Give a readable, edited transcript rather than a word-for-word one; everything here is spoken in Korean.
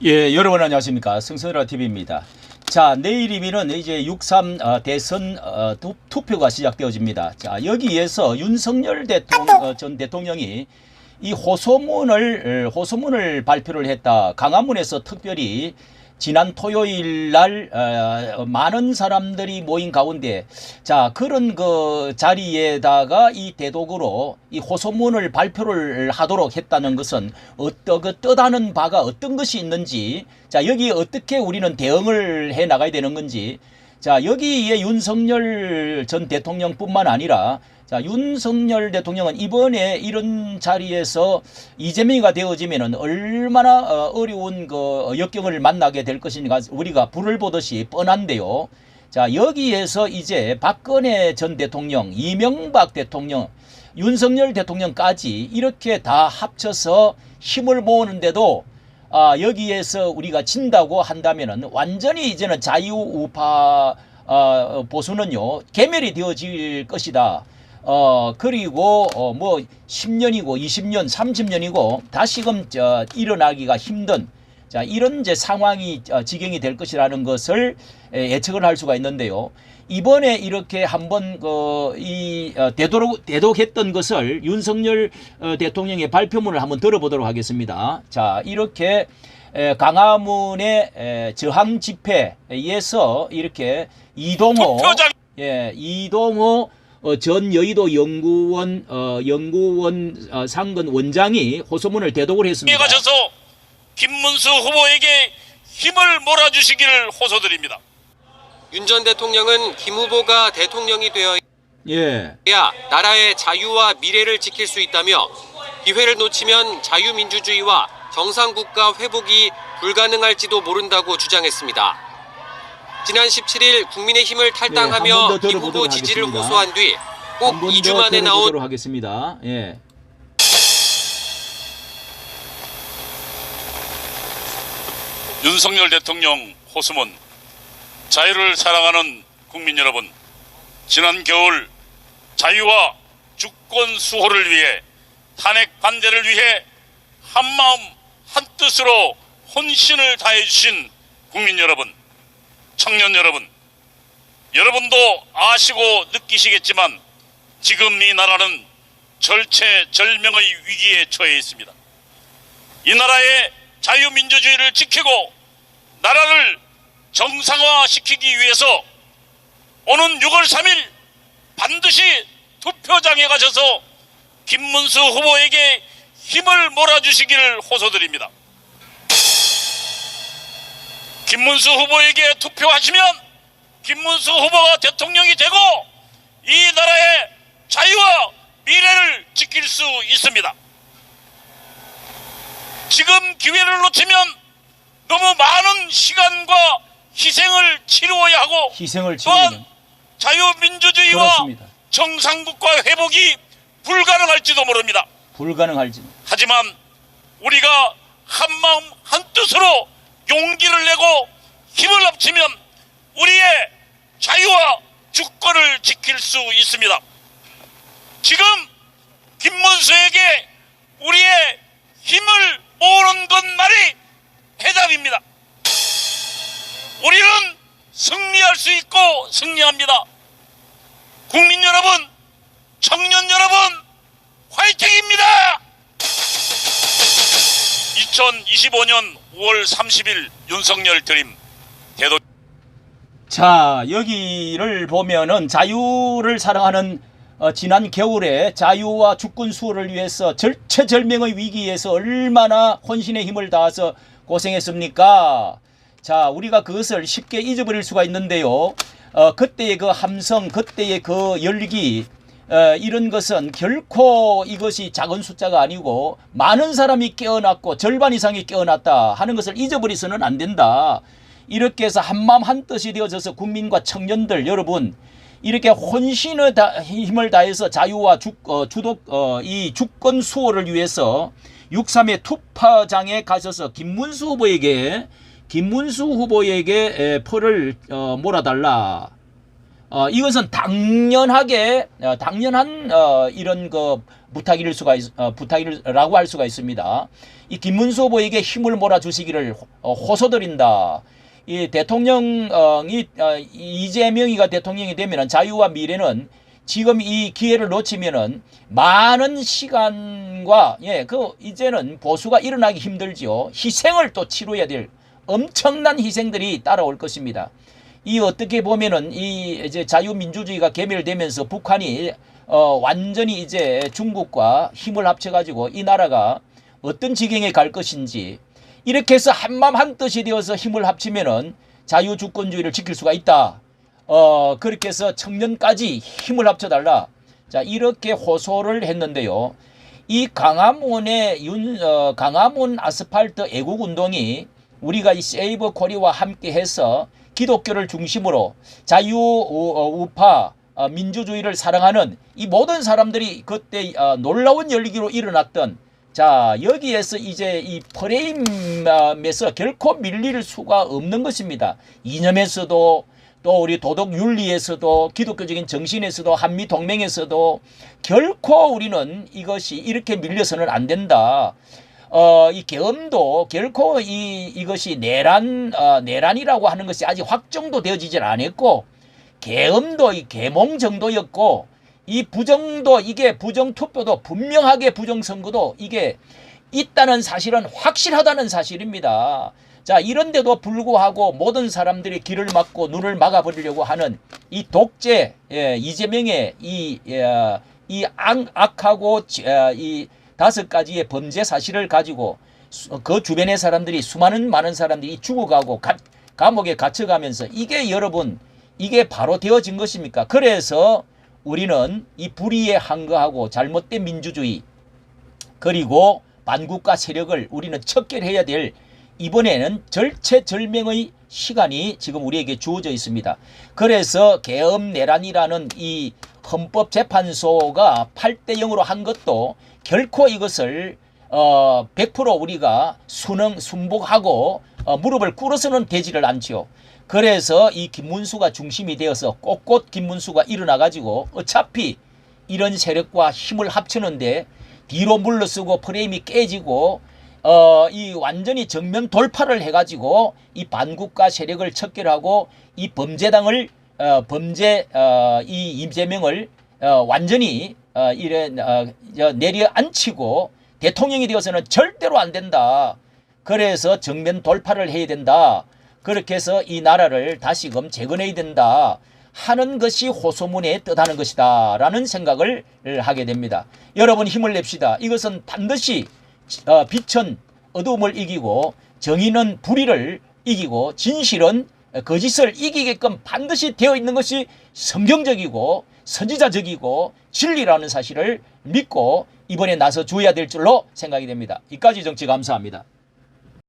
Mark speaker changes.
Speaker 1: 예, 여러분 안녕하십니까. 승선이라 TV입니다. 자, 내일이면은 이제 6.3 대선 투표가 시작되어집니다. 자, 여기에서 윤석열 전 대통령이 이 호소문을 발표를 했다. 광화문에서 특별히 지난 토요일 날 많은 사람들이 모인 가운데 자 그런 그 자리에다가 이 대독으로 이 호소문을 발표를 하도록 했다는 것은 뜻하는 바가 어떤 것이 있는지, 자 여기 어떻게 우리는 대응을 해 나가야 되는 건지, 자 여기에 윤석열 전 대통령뿐만 아니라 자, 윤석열 대통령은 이번에 이런 자리에서 이재명이가 되어지면은 얼마나 어려운 그 역경을 만나게 될 것인가 우리가 불을 보듯이 뻔한데요. 자, 여기에서 이제 박근혜 전 대통령, 이명박 대통령, 윤석열 대통령까지 이렇게 다 합쳐서 힘을 모으는데도 여기에서 우리가 진다고 한다면은 완전히 이제는 자유우파 보수는요, 괴멸이 되어질 것이다. 그리고 뭐 10년이고 20년, 30년이고 다시금 일어나기가 힘든 자 이런 이제 상황이 지경이 될 것이라는 것을 예측을 할 수가 있는데요. 이번에 이렇게 한번 대독했던 것을 윤석열 대통령의 발표문을 한번 들어보도록 하겠습니다. 자, 이렇게 광화문의 저항 집회에서 이렇게 이동호 전 여의도 연구원 상근 원장이 호소문을 대독을 했습니다.
Speaker 2: 가셔서 김문수 후보에게 힘을 몰아주시기를 호소드립니다.
Speaker 3: 윤 전 대통령은 김 후보가 대통령이 되어야 나라의 자유와 미래를 지킬 수 있다며 기회를 놓치면 자유민주주의와 정상국가 회복이 불가능할지도 모른다고 주장했습니다. 지난 17일 국민의힘을 탈당하며 김 후보 지지를 호소한 뒤 꼭 2주 만에 나온
Speaker 1: 하겠습니다. 예.
Speaker 2: 윤석열 대통령 호소문. 자유를 사랑하는 국민 여러분, 지난 겨울 자유와 주권 수호를 위해 탄핵 반대를 위해 한마음 한뜻으로 혼신을 다해 주신 국민 여러분, 청년 여러분, 여러분도 아시고 느끼시겠지만 지금 이 나라는 절체절명의 위기에 처해 있습니다. 이 나라의 자유민주주의를 지키고 나라를 정상화시키기 위해서 오는 6월 3일 반드시 투표장에 가셔서 김문수 후보에게 힘을 몰아주시기를 호소드립니다. 김문수 후보에게 투표하시면 김문수 후보가 대통령이 되고 이 나라의 자유와 미래를 지킬 수 있습니다. 지금 기회를 놓치면 너무 많은 시간과 희생을 치루어야 하고 또한 자유민주주의와
Speaker 1: 그렇습니다.
Speaker 2: 정상국가 회복이 불가능할지도 모릅니다. 하지만 우리가 한마음 한뜻으로 용기를 내고 힘을 합치면 우리의 자유와 주권을 지킬 수 있습니다. 지금 김문수에게 우리의 힘을 모으는 것만이 해답입니다. 우리는 승리할 수 있고 승리합니다. 국민 여러분, 청년 여러분, 화이팅입니다. 2025년 5월 30일 윤석열 드림 대독.
Speaker 1: 자, 여기를 보면은 자유를 사랑하는 지난 겨울에 자유와 주권 수호를 위해서 절체절명의 위기에서 얼마나 혼신의 힘을 다해서 고생했습니까? 자, 우리가 그것을 쉽게 잊어버릴 수가 있는데요. 그때의 그 함성, 그때의 그 열기, 이런 것은 결코 이것이 작은 숫자가 아니고 많은 사람이 깨어났고 절반 이상이 깨어났다 하는 것을 잊어버리서는 안 된다. 이렇게 해서 한마음 한뜻이 되어져서 국민과 청년들 여러분 이렇게 혼신의 힘을 다해서 자유와 이 주권 수호를 위해서 6.3의 투표장에 가셔서 김문수 후보에게 표를 몰아달라. 이것은 당연한 이런 그 부탁이라고 할 수가 있습니다. 이 김문수 후보에게 힘을 몰아주시기를 호소드린다. 이 대통령이 이재명이가 대통령이 되면은 자유와 미래는 지금 이 기회를 놓치면은 많은 시간과 이제는 보수가 일어나기 힘들지요. 희생을 또 치러야 될 엄청난 희생들이 따라올 것입니다. 이 어떻게 보면은 이 이제 자유민주주의가 개멸되면서 북한이 완전히 이제 중국과 힘을 합쳐가지고 이 나라가 어떤 지경에 갈 것인지 이렇게 해서 한마음 한뜻이 되어서 힘을 합치면은 자유주권주의를 지킬 수가 있다. 그렇게 해서 청년까지 힘을 합쳐달라. 자, 이렇게 호소를 했는데요. 이 강화문의 강화문 아스팔트 애국운동이 우리가 이 세이버 코리아와 함께 해서 기독교를 중심으로 우파 민주주의를 사랑하는 이 모든 사람들이 그때 놀라운 열기로 일어났던 자, 여기에서 이제 이 프레임에서 결코 밀릴 수가 없는 것입니다. 이념에서도 또 우리 도덕 윤리에서도 기독교적인 정신에서도 한미 동맹에서도 결코 우리는 이것이 이렇게 밀려서는 안 된다. 이 계엄도 결코 이것이 내란이라고 하는 것이 아직 확정도 되어지질 않았고 계엄도 이 계몽 정도였고 이 부정도 이게 부정투표도 분명하게 부정선거도 이게 있다는 사실은 확실하다는 사실입니다. 자, 이런데도 불구하고 모든 사람들이 길을 막고 눈을 막아버리려고 하는 이 독재 이재명의 이 악하고 이 5가지의 범죄 사실을 가지고 그 주변의 사람들이 많은 사람들이 죽어가고 감옥에 갇혀가면서 이게 여러분 이게 바로 되어진 것입니까? 그래서 우리는 이 불의에 항거하고 잘못된 민주주의 그리고 반국가 세력을 우리는 척결해야 될 이번에는 절체절명의 시간이 지금 우리에게 주어져 있습니다. 그래서 계엄내란이라는 이 헌법재판소가 8대 0으로 한 것도 결코 이것을 100% 우리가 순복하고 무릎을 꿇어서는 되지를 않지요. 그래서 이 김문수가 중심이 되어서 곳곳 김문수가 일어나가지고 어차피 이런 세력과 힘을 합치는데 뒤로 물러서고 프레임이 깨지고 이 완전히 정면 돌파를 해가지고 이 반국가 세력을 척결하고 이 범죄당을 이 이재명을 완전히 내려앉히고 대통령이 되어서는 절대로 안 된다. 그래서 정면 돌파를 해야 된다. 그렇게 해서 이 나라를 다시금 재건해야 된다 하는 것이 호소문에 뜻하는 것이다 라는 생각을 하게 됩니다. 여러분 힘을 냅시다. 이것은 반드시 빛은 어두움을 이기고 정의는 불의를 이기고 진실은 거짓을 이기게끔 반드시 되어 있는 것이 성경적이고 선지자적이고 진리라는 사실을 믿고 이번에 나서 줘야 될 줄로 생각이 됩니다. 이까지 정치 감사합니다.